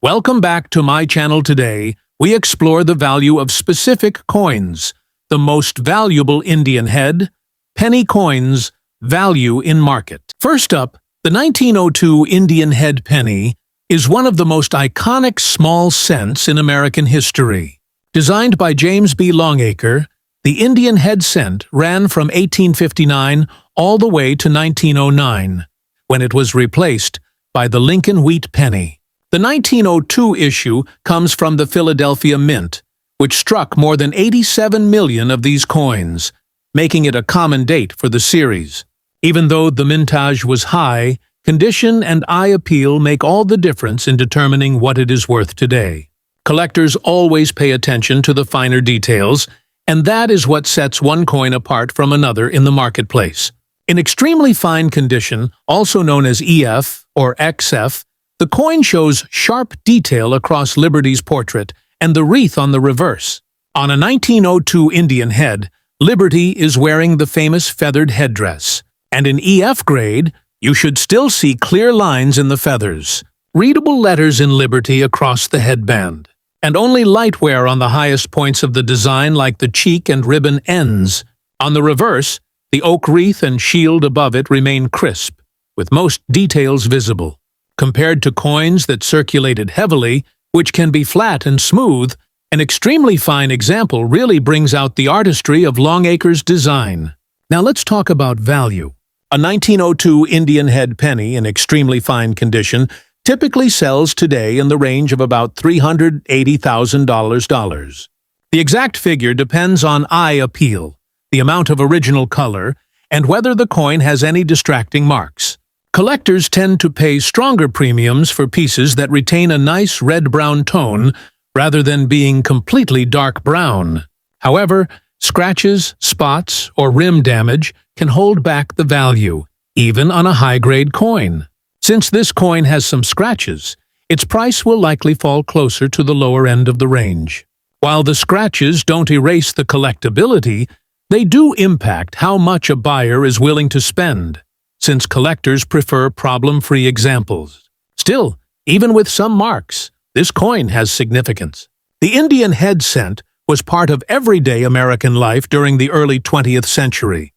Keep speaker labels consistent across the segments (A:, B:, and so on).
A: Welcome back to my channel. Today, we explore the value of specific coins, the most valuable Indian head, penny coins, value in market. First up, the 1902 Indian head penny is one of the most iconic small cents in American history. Designed by James B. Longacre, the Indian head cent ran from 1859 all the way to 1909, when it was replaced by the Lincoln Wheat Penny. The 1902 issue comes from the Philadelphia Mint, which struck more than 87 million of these coins, making it a common date for the series. Even though the mintage was high, condition and eye appeal make all the difference in determining what it is worth today. Collectors always pay attention to the finer details, and that is what sets one coin apart from another in the marketplace. In extremely fine condition, also known as EF or XF, the coin shows sharp detail across Liberty's portrait and the wreath on the reverse. On a 1902 Indian head, Liberty is wearing the famous feathered headdress, and in EF grade, you should still see clear lines in the feathers, readable letters in Liberty across the headband, and only light wear on the highest points of the design like the cheek and ribbon ends. On the reverse, the oak wreath and shield above it remain crisp, with most details visible. Compared to coins that circulated heavily, which can be flat and smooth, an extremely fine example really brings out the artistry of Longacre's design. Now let's talk about value. A 1902 Indian head penny in extremely fine condition typically sells today in the range of about $380,000. The exact figure depends on eye appeal, the amount of original color, and whether the coin has any distracting marks. Collectors tend to pay stronger premiums for pieces that retain a nice red-brown tone rather than being completely dark brown. However, scratches, spots, or rim damage can hold back the value, even on a high-grade coin. Since this coin has some scratches, its price will likely fall closer to the lower end of the range. While the scratches don't erase the collectability, they do impact how much a buyer is willing to spend, since collectors prefer problem-free examples. Still, even with some marks, this coin has significance. The Indian head cent was part of everyday American life during the early 20th century,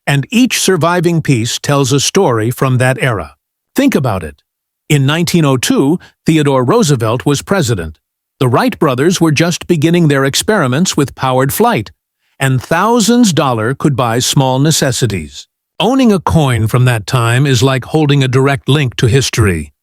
A: and each surviving piece tells a story from that era. Think about it. In 1902, Theodore Roosevelt was president. The Wright brothers were just beginning their experiments with powered flight, and thousands of dollars could buy small necessities. Owning a coin from that time is like holding a direct link to history,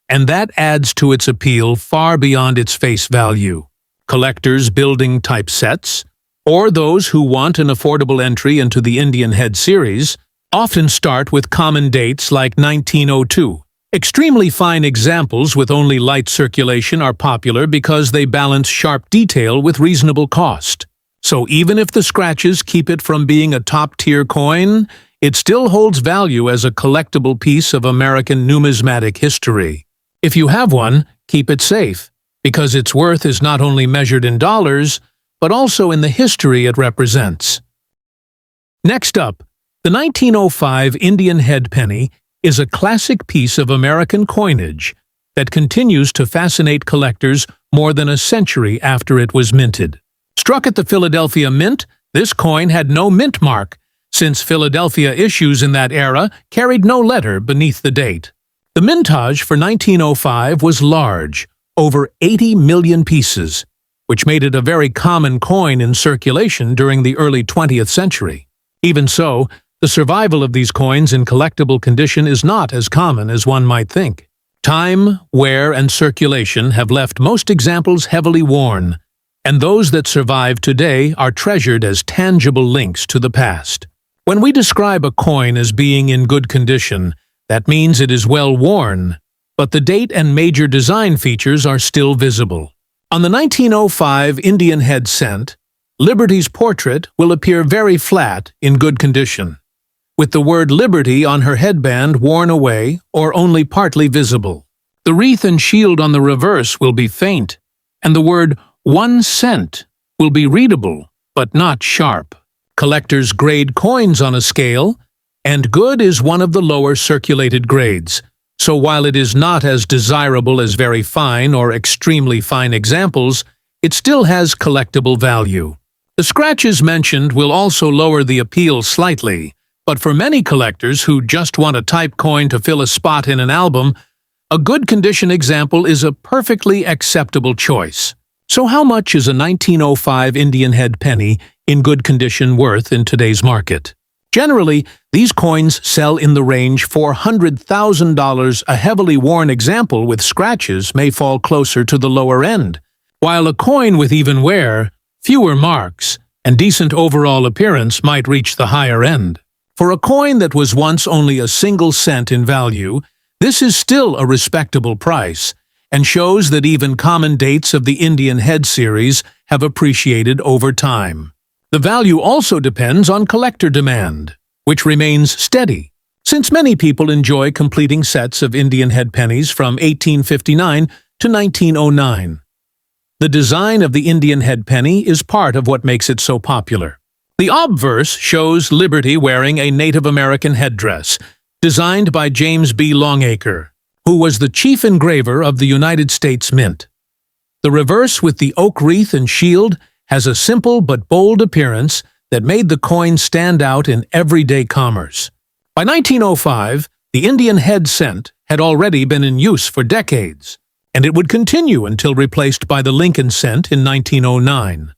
A: and that adds to its appeal far beyond its face value. Collectors building typesets, or those who want an affordable entry into the Indian head series, often start with common dates like 1902. Extremely fine examples with only light circulation are popular because they balance sharp detail with reasonable cost. So even if the scratches keep it from being a top-tier coin, it still holds value as a collectible piece of American numismatic history. If you have one, keep it safe, because its worth is not only measured in dollars, but also in the history it represents. Next up, the 1905 Indian head penny is a classic piece of American coinage that continues to fascinate collectors more than a century after it was minted. Struck at the Philadelphia Mint, this coin had no mint mark, since Philadelphia issues in that era carried no letter beneath the date. The mintage for 1905 was large, over 80 million pieces, which made it a very common coin in circulation during the early 20th century. Even so, the survival of these coins in collectible condition is not as common as one might think. Time, wear, and circulation have left most examples heavily worn, and those that survive today are treasured as tangible links to the past. When we describe a coin as being in good condition, that means it is well worn, but the date and major design features are still visible. On the 1905 Indian head cent, Liberty's portrait will appear very flat in good condition, with the word Liberty on her headband worn away or only partly visible. The wreath and shield on the reverse will be faint, and the word 1 cent will be readable, but not sharp. Collectors grade coins on a scale, and good is one of the lower circulated grades, so while it is not as desirable as very fine or extremely fine examples, it still has collectible value. The scratches mentioned will also lower the appeal slightly, but for many collectors who just want a type coin to fill a spot in an album, a good condition example is a perfectly acceptable choice. So how much is a 1905 Indian head penny in good condition worth in today's market? Generally, these coins sell in the range $400,000. A heavily worn example with scratches may fall closer to the lower end, while a coin with even wear, fewer marks, and decent overall appearance might reach the higher end. For a coin that was once only a single cent in value, this is still a respectable price, and shows that even common dates of the Indian head series have appreciated over time. The value also depends on collector demand, which remains steady, since many people enjoy completing sets of Indian head pennies from 1859 to 1909. The design of the Indian head penny is part of what makes it so popular. The obverse shows Liberty wearing a Native American headdress, designed by James B. Longacre, who was the chief engraver of the United States Mint. The reverse with the oak wreath and shield has a simple but bold appearance that made the coin stand out in everyday commerce. By 1905, the Indian head cent had already been in use for decades, and it would continue until replaced by the Lincoln cent in 1909.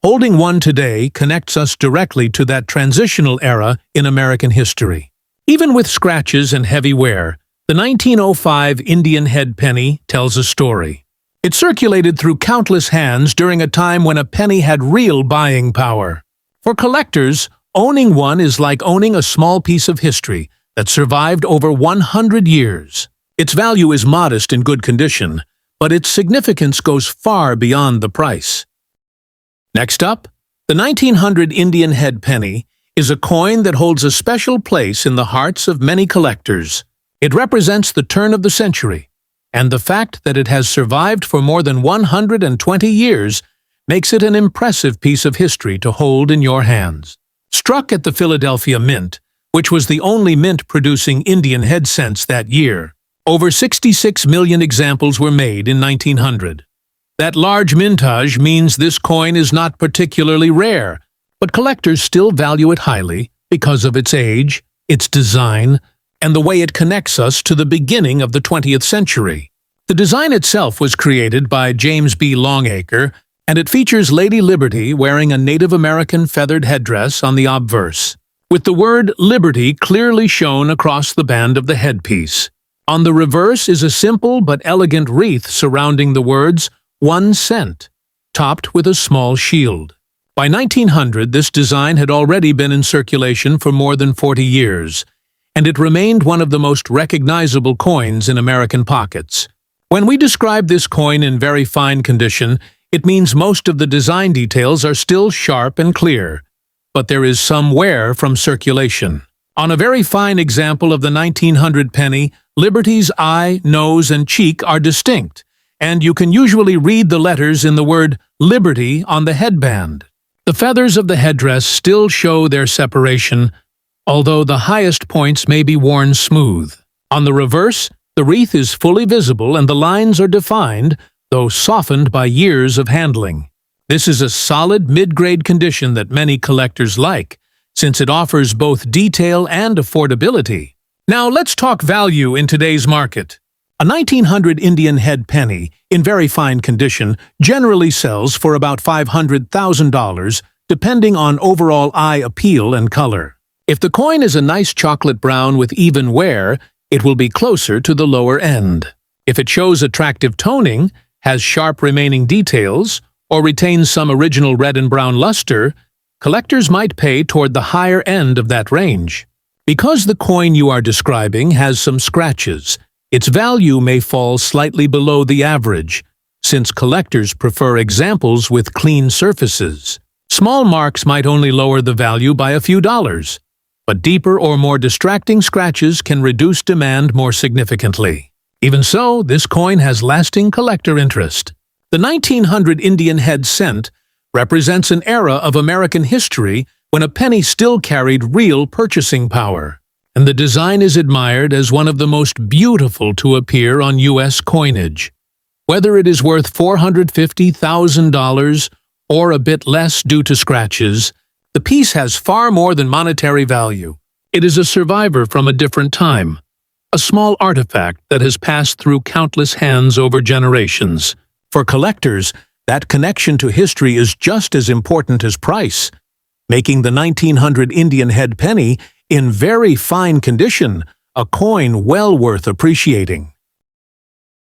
A: Holding one today connects us directly to that transitional era in American history. Even with scratches and heavy wear, the 1905 Indian head penny tells a story. It circulated through countless hands during a time when a penny had real buying power. For collectors, owning one is like owning a small piece of history that survived over 100 years. Its value is modest in good condition, but its significance goes far beyond the price. Next up, the 1900 Indian head penny is a coin that holds a special place in the hearts of many collectors. It represents the turn of the century, and the fact that it has survived for more than 120 years makes it an impressive piece of history to hold in your hands. Struck at the Philadelphia Mint, which was the only mint producing Indian head cents that year, over 66 million examples were made in 1900. That large mintage means this coin is not particularly rare, but collectors still value it highly because of its age, its design, and the way it connects us to the beginning of the 20th century. The design itself was created by James B. Longacre, and it features Lady Liberty wearing a Native American feathered headdress on the obverse, with the word Liberty clearly shown across the band of the headpiece. On the reverse is a simple but elegant wreath surrounding the words 1 cent, topped with a small shield. By 1900, this design had already been in circulation for more than 40 years, and it remained one of the most recognizable coins in American pockets. When we describe this coin in very fine condition, it means most of the design details are still sharp and clear, but there is some wear from circulation. On a very fine example of the 1900 penny, Liberty's eye, nose, and cheek are distinct, and you can usually read the letters in the word Liberty on the headband. The feathers of the headdress still show their separation, although the highest points may be worn smooth. On the reverse, the wreath is fully visible and the lines are defined, though softened by years of handling. This is a solid mid-grade condition that many collectors like, since it offers both detail and affordability. Now let's talk value in today's market. A 1900 Indian head penny, in very fine condition, generally sells for about $500,000, depending on overall eye appeal and color. If the coin is a nice chocolate brown with even wear, it will be closer to the lower end. If it shows attractive toning, has sharp remaining details, or retains some original red and brown luster, collectors might pay toward the higher end of that range. Because the coin you are describing has some scratches, its value may fall slightly below the average, since collectors prefer examples with clean surfaces. Small marks might only lower the value by a few dollars, but deeper or more distracting scratches can reduce demand more significantly. Even so, this coin has lasting collector interest. The 1900 Indian head cent represents an era of American history when a penny still carried real purchasing power. and the design is admired as one of the most beautiful to appear on U.S. coinage. Whether it is worth $450,000 or a bit less due to scratches, the piece has far more than monetary value. It is a survivor from a different time, a small artifact that has passed through countless hands over generations. For collectors, that connection to history is just as important as price, making the 1900 Indian head penny in very fine condition a coin well worth appreciating.